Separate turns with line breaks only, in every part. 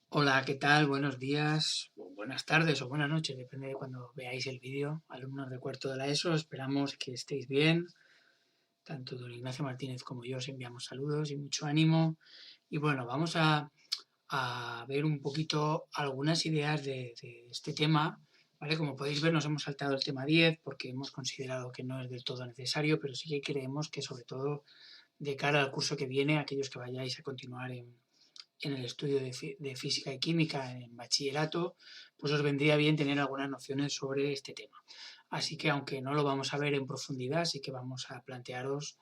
Hola, ¿qué tal? Buenos días, o buenas tardes o buenas noches, depende de cuando veáis el vídeo. Alumnos de cuarto de la ESO, esperamos que estéis bien. Tanto don Ignacio Martínez como yo os enviamos saludos y mucho ánimo. Y bueno, vamos a ver un poquito algunas ideas de este tema, ¿vale? Como podéis ver, nos hemos saltado el tema 10 porque hemos considerado que no es del todo necesario, pero sí que creemos que sobre todo de cara al curso que viene, aquellos que vayáis a continuar en el estudio de física y química en bachillerato, pues os vendría bien tener algunas nociones sobre este tema. Así que aunque no lo vamos a ver en profundidad, sí que vamos a plantearos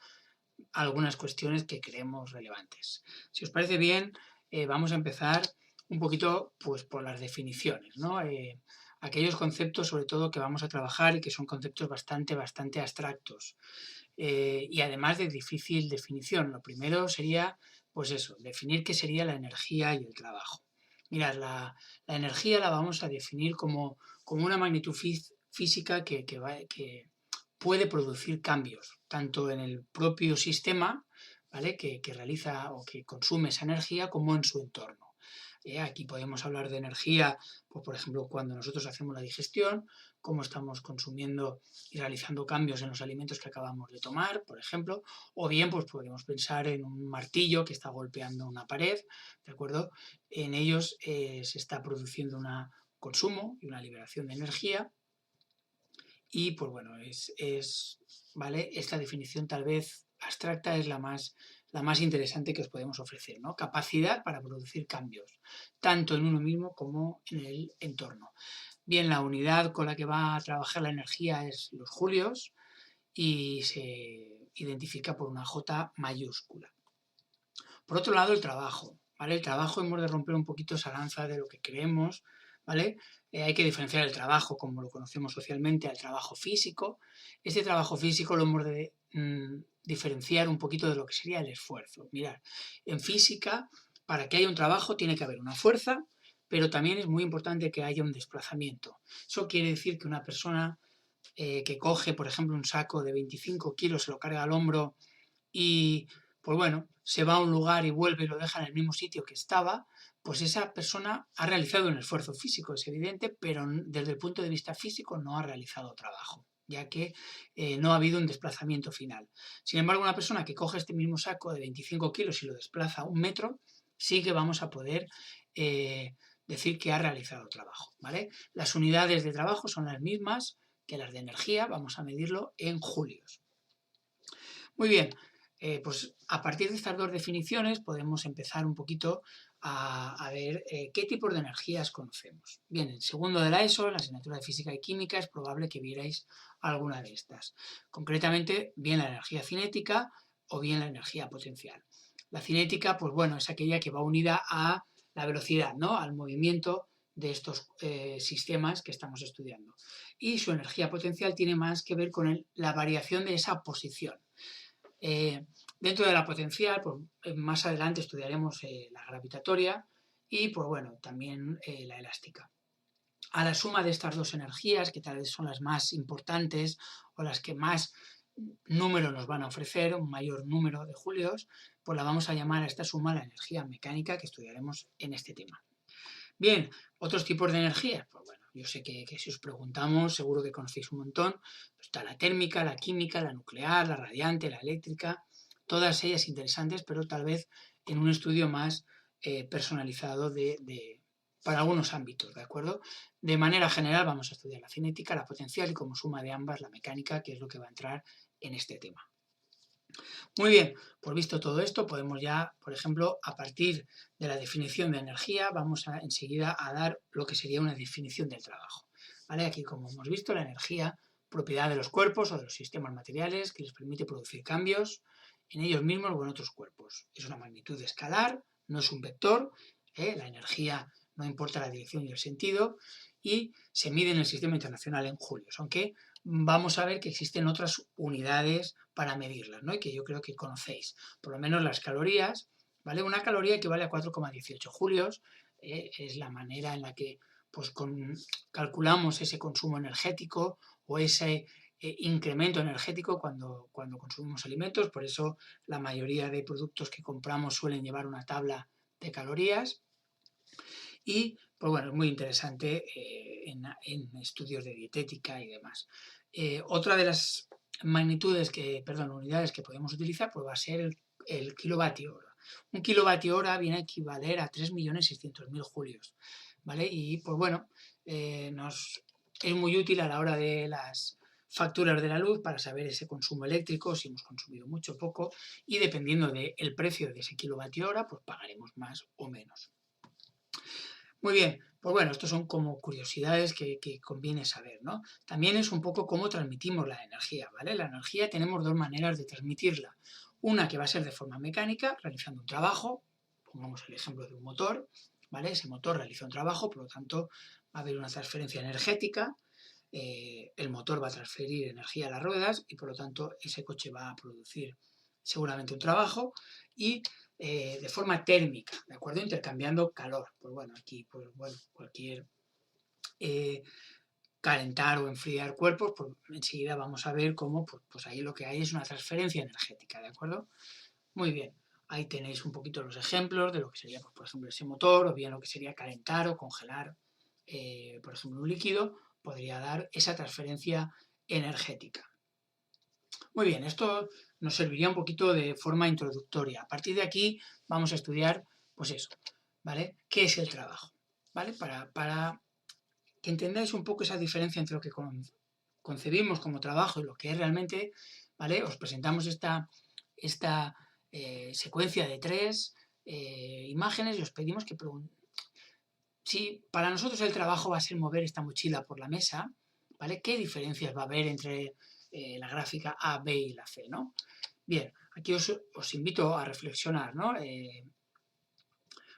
algunas cuestiones que creemos relevantes. Si os parece bien, vamos a empezar un poquito pues, por las definiciones, ¿no? Aquellos conceptos sobre todo que vamos a trabajar y que son conceptos bastante abstractos y además de difícil definición. Lo primero sería, pues eso, definir qué sería la energía y el trabajo. Mirad, la energía la vamos a definir como una magnitud física que puede producir cambios, tanto en el propio sistema, ¿vale? Que realiza o que consume esa energía, como en su entorno. Aquí podemos hablar de energía, pues, por ejemplo, cuando nosotros hacemos la digestión, cómo estamos consumiendo y realizando cambios en los alimentos que acabamos de tomar, por ejemplo, o bien pues podemos pensar en un martillo que está golpeando una pared, ¿de acuerdo? En ellos se está produciendo un consumo y una liberación de energía y pues bueno, ¿vale? Esta definición tal vez abstracta es la más interesante que os podemos ofrecer, ¿no? Capacidad para producir cambios, tanto en uno mismo como en el entorno. Bien, la unidad con la que va a trabajar la energía es los julios y se identifica por una J mayúscula. Por otro lado, el trabajo, ¿vale? El trabajo hemos de romper un poquito esa lanza de lo que creemos, ¿vale? Hay que diferenciar el trabajo, como lo conocemos socialmente, al trabajo físico. Este trabajo físico lo hemos de diferenciar un poquito de lo que sería el esfuerzo. Mirad, en física, para que haya un trabajo tiene que haber una fuerza, pero también es muy importante que haya un desplazamiento. Eso quiere decir que una persona que coge, por ejemplo, un saco de 25 kilos, se lo carga al hombro y, pues bueno, se va a un lugar y vuelve y lo deja en el mismo sitio que estaba, pues esa persona ha realizado un esfuerzo físico, es evidente, pero desde el punto de vista físico no ha realizado trabajo, ya que no ha habido un desplazamiento final. Sin embargo, una persona que coge este mismo saco de 25 kilos y lo desplaza un metro, sí que vamos a poder decir que ha realizado trabajo, ¿vale? Las unidades de trabajo son las mismas que las de energía, vamos a medirlo en julios. Muy bien, pues a partir de estas dos definiciones podemos empezar un poquito a ver qué tipos de energías conocemos. Bien, en segundo de la ESO, en la asignatura de Física y Química, es probable que vierais alguna de estas. Concretamente, bien la energía cinética o bien la energía potencial. La cinética, pues bueno, es aquella que va unida a la velocidad, ¿no? Al movimiento de estos sistemas que estamos estudiando. Y su energía potencial tiene más que ver con la variación de esa posición. Dentro de la potencial, pues, más adelante estudiaremos la gravitatoria y, pues bueno, también la elástica. A la suma de estas dos energías, que tal vez son las más importantes o las que más número nos van a ofrecer, un mayor número de julios, pues la vamos a llamar a esta suma la energía mecánica que estudiaremos en este tema. Bien, otros tipos de energía. Pues bueno, yo sé que si os preguntamos, seguro que conocéis un montón. Pues está la térmica, la química, la nuclear, la radiante, la eléctrica, todas ellas interesantes, pero tal vez en un estudio más personalizado para algunos ámbitos, ¿de acuerdo? De manera general vamos a estudiar la cinética, la potencial y como suma de ambas la mecánica, que es lo que va a entrar en este tema. Muy bien, pues visto todo esto, podemos ya, por ejemplo, a partir de la definición de energía, vamos enseguida a dar lo que sería una definición del trabajo. ¿Vale? Aquí, como hemos visto, la energía, propiedad de los cuerpos o de los sistemas materiales que les permite producir cambios en ellos mismos o en otros cuerpos. Es una magnitud escalar, no es un vector, la energía no importa la dirección y el sentido, y se mide en el sistema internacional en julios, aunque vamos a ver que existen otras unidades para medirlas, ¿no? Y que yo creo que conocéis, por lo menos las calorías, ¿vale? Una caloría equivale a 4,18 julios, es la manera en la que pues, calculamos ese consumo energético o ese incremento energético cuando consumimos alimentos, por eso la mayoría de productos que compramos suelen llevar una tabla de calorías. y pues bueno, es muy interesante en estudios de dietética y demás. Otra de las unidades que podemos utilizar pues va a ser el kilovatio hora. Un kilovatio hora viene a equivaler a 3.600.000 julios, ¿vale? Y pues bueno, es muy útil a la hora de las facturas de la luz para saber ese consumo eléctrico, si hemos consumido mucho o poco, y dependiendo del precio de ese kilovatio hora, pues pagaremos más o menos. Muy bien, pues bueno, estos son como curiosidades que conviene saber, ¿no? También es un poco cómo transmitimos la energía, ¿vale? La energía tenemos dos maneras de transmitirla. Una que va a ser de forma mecánica, realizando un trabajo, pongamos el ejemplo de un motor, ¿vale? Ese motor realiza un trabajo, por lo tanto va a haber una transferencia energética, el motor va a transferir energía a las ruedas y por lo tanto ese coche va a producir seguramente un trabajo y de forma térmica, ¿de acuerdo? Intercambiando calor. Pues bueno, aquí pues bueno, cualquier calentar o enfriar cuerpos, pues enseguida vamos a ver cómo pues ahí lo que hay es una transferencia energética, ¿de acuerdo? Muy bien, ahí tenéis un poquito los ejemplos de lo que sería, pues, por ejemplo, ese motor, o bien lo que sería calentar o congelar, por ejemplo, un líquido, podría dar esa transferencia energética. Muy bien, esto nos serviría un poquito de forma introductoria. A partir de aquí vamos a estudiar, pues eso, ¿vale? ¿Qué es el trabajo? ¿Vale? Para que entendáis un poco esa diferencia entre lo que concebimos como trabajo y lo que es realmente, ¿vale? Os presentamos esta secuencia de 3 imágenes y os pedimos que si para nosotros el trabajo va a ser mover esta mochila por la mesa, ¿vale? ¿Qué diferencias va a haber entre la gráfica A, B y la C, ¿no? Bien, aquí os invito a reflexionar, ¿no?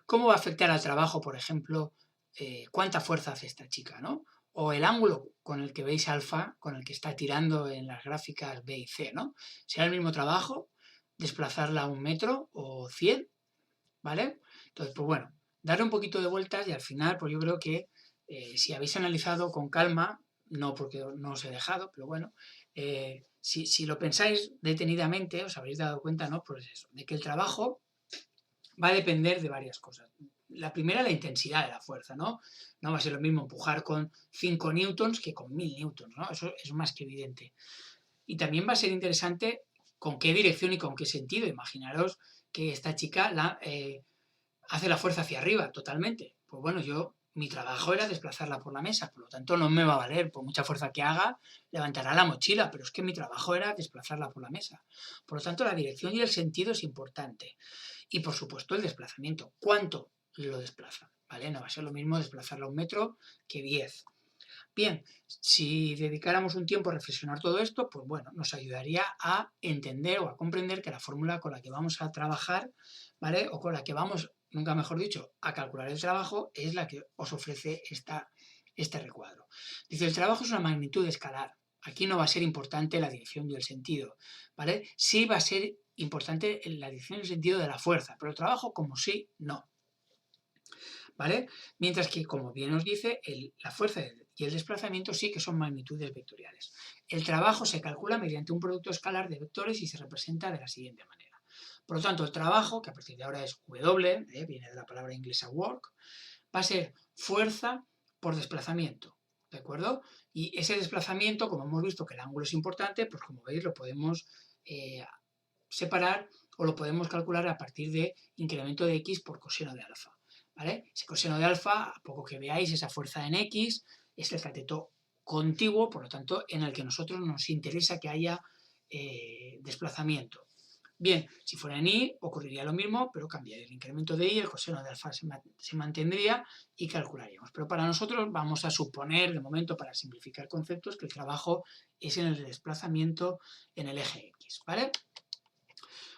¿Cómo va a afectar al trabajo, por ejemplo, cuánta fuerza hace esta chica, ¿no? O el ángulo con el que veis alfa, con el que está tirando en las gráficas B y C, ¿no? ¿Será el mismo trabajo desplazarla a 1 metro o 100? ¿Vale? Entonces, pues bueno, darle un poquito de vueltas y al final, pues yo creo que si habéis analizado con calma, no porque no os he dejado, pero bueno, si lo pensáis detenidamente, os habréis dado cuenta, ¿no? Pues eso, de que el trabajo va a depender de varias cosas. La primera, la intensidad de la fuerza, ¿no? No va a ser lo mismo empujar con 5 newtons que con 1000 newtons, ¿no? Eso es más que evidente. Y también va a ser interesante con qué dirección y con qué sentido. Imaginaros que esta chica hace la fuerza hacia arriba totalmente. Pues bueno, mi trabajo era desplazarla por la mesa, por lo tanto no me va a valer, por mucha fuerza que haga, levantará la mochila, pero es que mi trabajo era desplazarla por la mesa. Por lo tanto, la dirección y el sentido es importante. Y por supuesto el desplazamiento. ¿Cuánto lo desplaza? ¿Vale? No va a ser lo mismo desplazarla 1 metro que 10. Bien, si dedicáramos un tiempo a reflexionar todo esto, pues bueno, nos ayudaría a entender o a comprender que la fórmula con la que vamos a trabajar, ¿vale? O con la que vamos, nunca mejor dicho, a calcular el trabajo, es la que os ofrece este recuadro. Dice, el trabajo es una magnitud escalar. Aquí no va a ser importante la dirección y el sentido, ¿vale? Sí va a ser importante la dirección y el sentido de la fuerza, pero el trabajo como sí, no. ¿Vale? Mientras que, como bien nos dice, la fuerza y el desplazamiento sí que son magnitudes vectoriales. El trabajo se calcula mediante un producto escalar de vectores y se representa de la siguiente manera. Por lo tanto, el trabajo, que a partir de ahora es W, viene de la palabra inglesa work, va a ser fuerza por desplazamiento, ¿de acuerdo? Y ese desplazamiento, como hemos visto que el ángulo es importante, pues como veis lo podemos separar o lo podemos calcular a partir de incremento de x por coseno de alfa. ¿Vale? Ese coseno de alfa, a poco que veáis esa fuerza en x, es el cateto contiguo, por lo tanto, en el que a nosotros nos interesa que haya desplazamiento. Bien, si fuera en y, ocurriría lo mismo, pero cambiaría el incremento de y, el coseno de alfa se mantendría y calcularíamos. Pero para nosotros vamos a suponer, de momento, para simplificar conceptos, que el trabajo es en el desplazamiento en el eje x, ¿vale?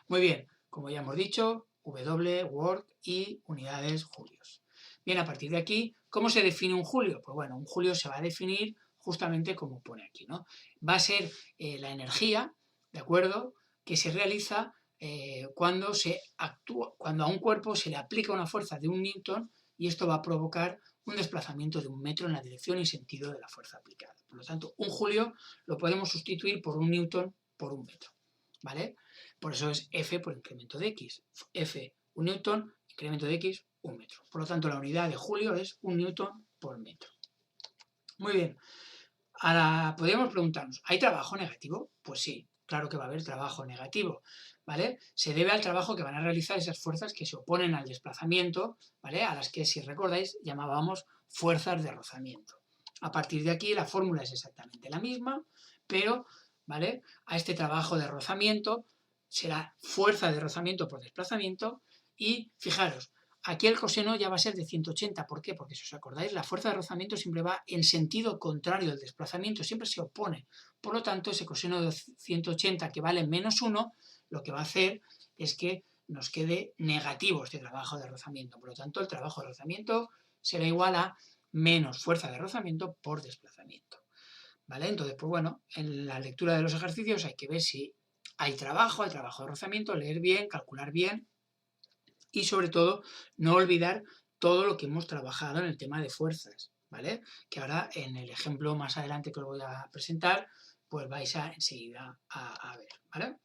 Muy bien, como ya hemos dicho, W, work y unidades julios. Bien, a partir de aquí, ¿cómo se define un julio? Pues bueno, un julio se va a definir justamente como pone aquí, ¿no? Va a ser la energía, ¿de acuerdo?, que se realiza cuando a un cuerpo se le aplica una fuerza de 1 newton y esto va a provocar un desplazamiento de 1 metro en la dirección y sentido de la fuerza aplicada. Por lo tanto, un julio lo podemos sustituir por 1 newton por 1 metro, ¿vale? Por eso es F por incremento de X. F, 1 newton, incremento de X, 1 metro. Por lo tanto, la unidad de julio es 1 newton por metro. Muy bien. Ahora podríamos preguntarnos, ¿hay trabajo negativo? Pues sí, claro que va a haber trabajo negativo, ¿vale? Se debe al trabajo que van a realizar esas fuerzas que se oponen al desplazamiento, ¿vale? A las que, si recordáis, llamábamos fuerzas de rozamiento. A partir de aquí la fórmula es exactamente la misma, pero, ¿vale? A este trabajo de rozamiento será fuerza de rozamiento por desplazamiento y, fijaros, aquí el coseno ya va a ser de 180. ¿Por qué? Porque si os acordáis, la fuerza de rozamiento siempre va en sentido contrario al desplazamiento, siempre se opone. Por lo tanto, ese coseno de 180 que vale menos 1, lo que va a hacer es que nos quede negativo este trabajo de rozamiento. Por lo tanto, el trabajo de rozamiento será igual a menos fuerza de rozamiento por desplazamiento. ¿Vale? Entonces, pues bueno, en la lectura de los ejercicios hay que ver si hay trabajo de rozamiento, leer bien, calcular bien y sobre todo no olvidar todo lo que hemos trabajado en el tema de fuerzas, ¿vale? Que ahora en el ejemplo más adelante que os voy a presentar, pues vais a enseguida a ver, ¿vale?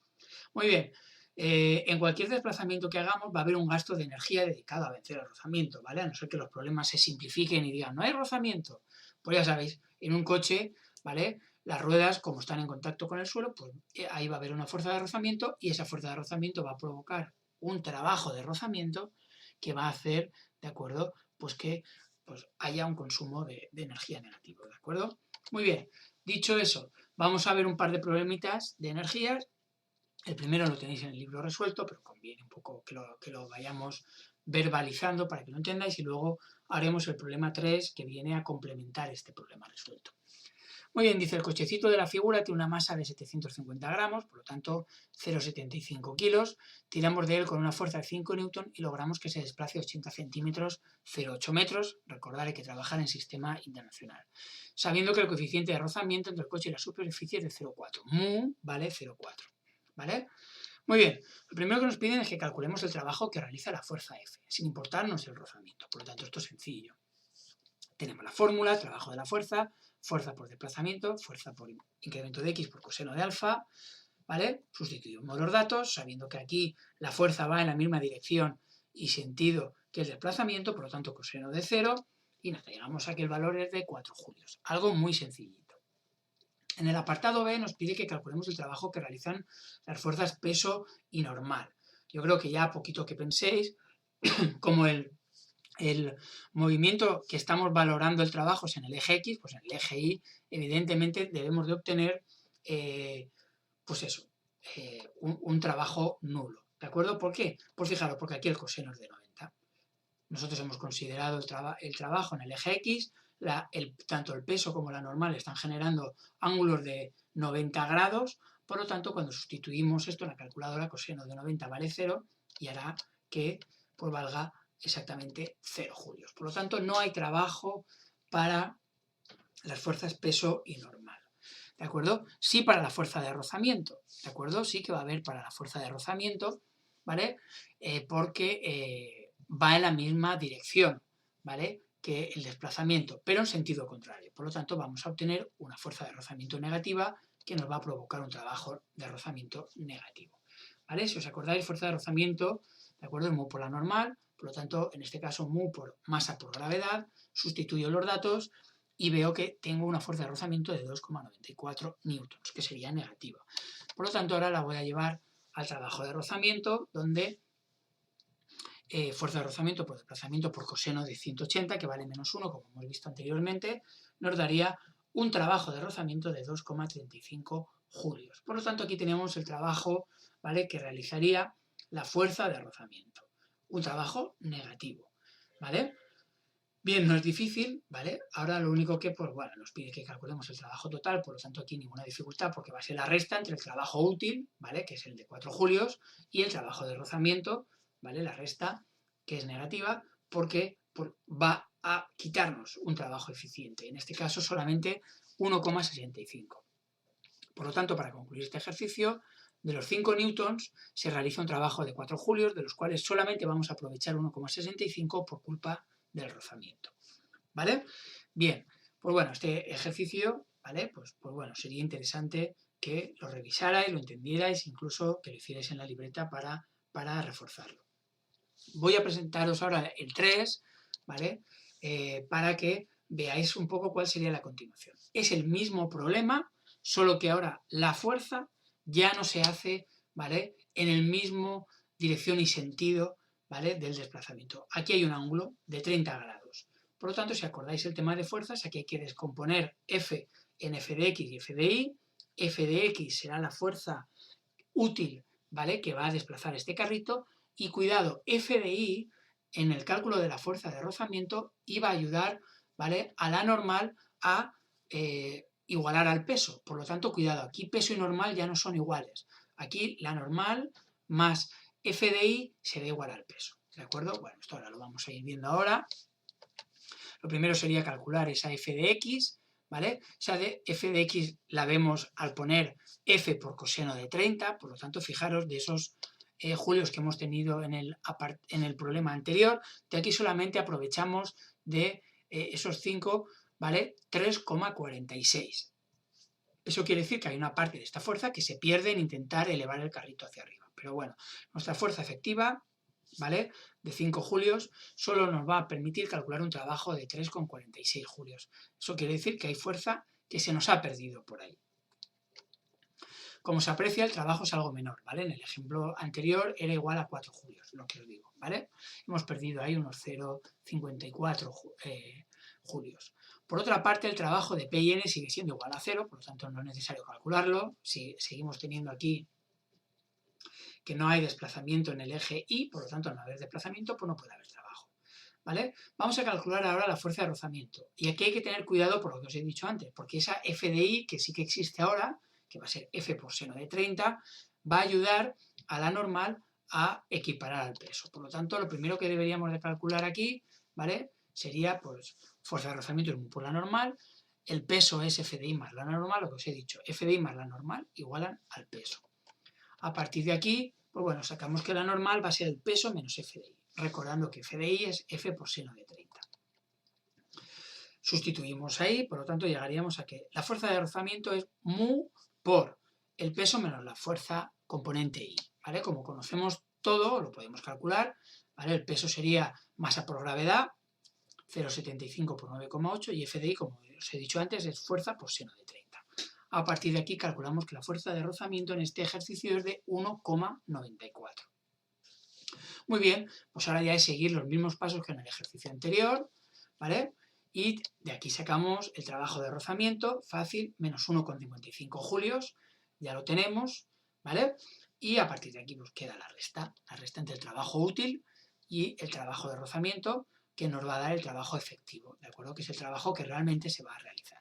Muy bien. En cualquier desplazamiento que hagamos va a haber un gasto de energía dedicado a vencer el rozamiento, ¿vale? A no ser que los problemas se simplifiquen y digan, no hay rozamiento. Pues ya sabéis, en un coche, ¿vale? Las ruedas, como están en contacto con el suelo, pues ahí va a haber una fuerza de rozamiento y esa fuerza de rozamiento va a provocar un trabajo de rozamiento que va a hacer, ¿de acuerdo? Pues que pues, haya un consumo de energía negativo, ¿de acuerdo? Muy bien. Dicho eso, vamos a ver un par de problemitas de energías. El primero lo tenéis en el libro resuelto, pero conviene un poco que lo vayamos verbalizando para que lo entendáis y luego haremos el problema 3 que viene a complementar este problema resuelto. Muy bien, dice el cochecito de la figura tiene una masa de 750 gramos, por lo tanto 0,75 kilos. Tiramos de él con una fuerza de 5 newton y logramos que se desplace 80 centímetros, 0,8 metros. Recordad, hay que trabajar en sistema internacional. Sabiendo que el coeficiente de rozamiento entre el coche y la superficie es de 0,4. Mu vale 0,4. ¿Vale? Muy bien, lo primero que nos piden es que calculemos el trabajo que realiza la fuerza F, sin importarnos el rozamiento. Por lo tanto, esto es sencillo. Tenemos la fórmula, trabajo de la fuerza por desplazamiento, fuerza por incremento de X por coseno de alfa, ¿vale? Sustituimos los datos, sabiendo que aquí la fuerza va en la misma dirección y sentido que el desplazamiento, por lo tanto coseno de 0, y nada, llegamos a que el valor es de 4 julios. Algo muy sencillito. En el apartado B nos pide que calculemos el trabajo que realizan las fuerzas peso y normal. Yo creo que ya a poquito que penséis, como el movimiento que estamos valorando el trabajo es en el eje X, pues en el eje Y, evidentemente debemos de obtener, pues eso, un trabajo nulo. ¿De acuerdo? ¿Por qué? Pues fijaros, porque aquí el coseno es de 90. Nosotros hemos considerado el trabajo en el eje X, tanto el peso como la normal están generando ángulos de 90 grados, por lo tanto, cuando sustituimos esto en la calculadora, coseno de 90 vale 0 y hará que pues, valga exactamente 0 julios. Por lo tanto, no hay trabajo para las fuerzas peso y normal. ¿De acuerdo? Sí para la fuerza de rozamiento, ¿de acuerdo? Sí que va a haber para la fuerza de rozamiento, ¿vale? Porque va en la misma dirección, ¿vale? Que el desplazamiento, pero en sentido contrario. Por lo tanto, vamos a obtener una fuerza de rozamiento negativa que nos va a provocar un trabajo de rozamiento negativo. ¿Vale? Si os acordáis, fuerza de rozamiento, ¿de acuerdo? Es mu por la normal, por lo tanto, en este caso, mu por masa por gravedad, sustituyo los datos y veo que tengo una fuerza de rozamiento de 2,94 newtons, que sería negativa. Por lo tanto, ahora la voy a llevar al trabajo de rozamiento, donde fuerza de rozamiento por desplazamiento por coseno de 180, que vale menos 1, como hemos visto anteriormente, nos daría un trabajo de rozamiento de 2,35 julios. Por lo tanto, aquí tenemos el trabajo, ¿vale?, que realizaría la fuerza de rozamiento. Un trabajo negativo, ¿vale? Bien, no es difícil, ¿vale? Ahora lo único que, pues bueno, nos pide que calculemos el trabajo total, por lo tanto aquí ninguna dificultad porque va a ser la resta entre el trabajo útil, ¿vale?, que es el de 4 julios, y el trabajo de rozamiento, ¿vale?, la resta, que es negativa, porque pues, va a quitarnos un trabajo eficiente, en este caso solamente 1,65. Por lo tanto, para concluir este ejercicio, de los 5 newtons se realiza un trabajo de 4 julios, de los cuales solamente vamos a aprovechar 1,65 por culpa del rozamiento, ¿vale? Bien, pues bueno, este ejercicio, ¿vale? Pues bueno, sería interesante que lo revisarais, lo entendierais, incluso que lo hicierais en la libreta para reforzarlo. voy a presentaros ahora el 3, ¿vale? Para que veáis un poco cuál sería la continuación. Es el mismo problema, solo que ahora la fuerza ya no se hace, ¿vale? En el mismo dirección y sentido, ¿vale? Del desplazamiento. Aquí hay un ángulo de 30 grados. Por lo tanto, si acordáis el tema de fuerzas, aquí hay que descomponer F en F de X y F de Y. F de X será la fuerza útil, ¿vale? Que va a desplazar este carrito. Y cuidado, F de Y en el cálculo de la fuerza de rozamiento iba a ayudar, ¿vale? A la normal a igualar al peso. Por lo tanto, cuidado, aquí peso y normal ya no son iguales. Aquí la normal más F de Y será igual al peso. ¿De acuerdo? Bueno, esto ahora lo vamos a ir viendo ahora. Lo primero sería calcular esa F de X, ¿vale? Esa de F de X la vemos al poner F por coseno de 30, por lo tanto, fijaros de esos julios que hemos tenido en el problema anterior, de aquí solamente aprovechamos de esos 5, ¿vale? 3,46. Eso quiere decir que hay una parte de esta fuerza que se pierde en intentar elevar el carrito hacia arriba. Pero bueno, nuestra fuerza efectiva, ¿vale? De 5 julios, solo nos va a permitir calcular un trabajo de 3,46 julios. Eso quiere decir que hay fuerza que se nos ha perdido por ahí. Como se aprecia, el trabajo es algo menor, ¿vale? En el ejemplo anterior era igual a 4 julios, lo que os digo, ¿vale? Hemos perdido ahí unos 0,54 julios. Por otra parte, el trabajo de P y N sigue siendo igual a 0, por lo tanto no es necesario calcularlo. Si seguimos teniendo aquí que no hay desplazamiento en el eje Y, por lo tanto al no haber desplazamiento, pues no puede haber trabajo, ¿vale? Vamos a calcular ahora la fuerza de rozamiento. Y aquí hay que tener cuidado por lo que os he dicho antes, porque esa F de Y, que sí que existe ahora, que va a ser F por seno de 30, va a ayudar a la normal a equiparar al peso. Por lo tanto, lo primero que deberíamos de calcular aquí, ¿vale? Sería, pues, fuerza de rozamiento es mu por la normal, el peso es F de Y más la normal, lo que os he dicho, F de Y más la normal igualan al peso. A partir de aquí, pues bueno, sacamos que la normal va a ser el peso menos F de Y, recordando que F de Y es F por seno de 30. Sustituimos ahí, por lo tanto llegaríamos a que la fuerza de rozamiento es mu por el peso menos la fuerza componente Y, ¿vale? Como conocemos todo, lo podemos calcular, ¿vale? El peso sería masa por gravedad, 0,75 por 9,8 y F de Y, como os he dicho antes, es fuerza por seno de 30. A partir de aquí calculamos que la fuerza de rozamiento en este ejercicio es de 1,94. Muy bien, pues ahora ya es seguir los mismos pasos que en el ejercicio anterior, ¿vale? Y de aquí sacamos el trabajo de rozamiento, fácil, menos 1,55 julios, ya lo tenemos, ¿vale? Y a partir de aquí nos queda la resta entre el trabajo útil y el trabajo de rozamiento, que nos va a dar el trabajo efectivo, ¿de acuerdo? Que es el trabajo que realmente se va a realizar.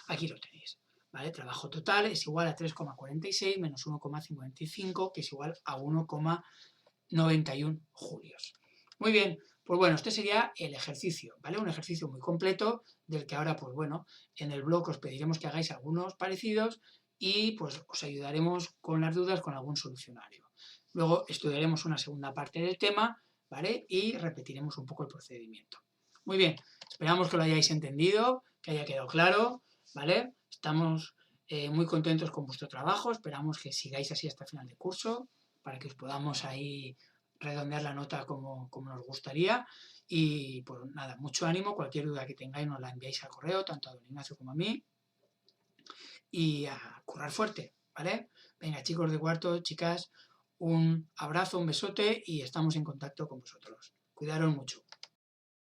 Aquí lo tenéis, ¿vale? Trabajo total es igual a 3,46 menos 1,55, que es igual a 1,91 julios. Muy bien, pues bueno, este sería el ejercicio, ¿vale? Un ejercicio muy completo del que ahora, pues bueno, en el blog os pediremos que hagáis algunos parecidos y pues os ayudaremos con las dudas con algún solucionario. Luego estudiaremos una segunda parte del tema, ¿vale? Y repetiremos un poco el procedimiento. Muy bien, esperamos que lo hayáis entendido, que haya quedado claro, ¿vale? Estamos muy contentos con vuestro trabajo, esperamos que sigáis así hasta final de curso, para que os podamos ahí redondear la nota como nos gustaría. Y pues nada, mucho ánimo, cualquier duda que tengáis nos la enviáis al correo, tanto a don Ignacio como a mí. Y a currar fuerte, ¿vale? Venga, chicos de cuarto, chicas, un abrazo, un besote y estamos en contacto con vosotros. Cuidaros mucho.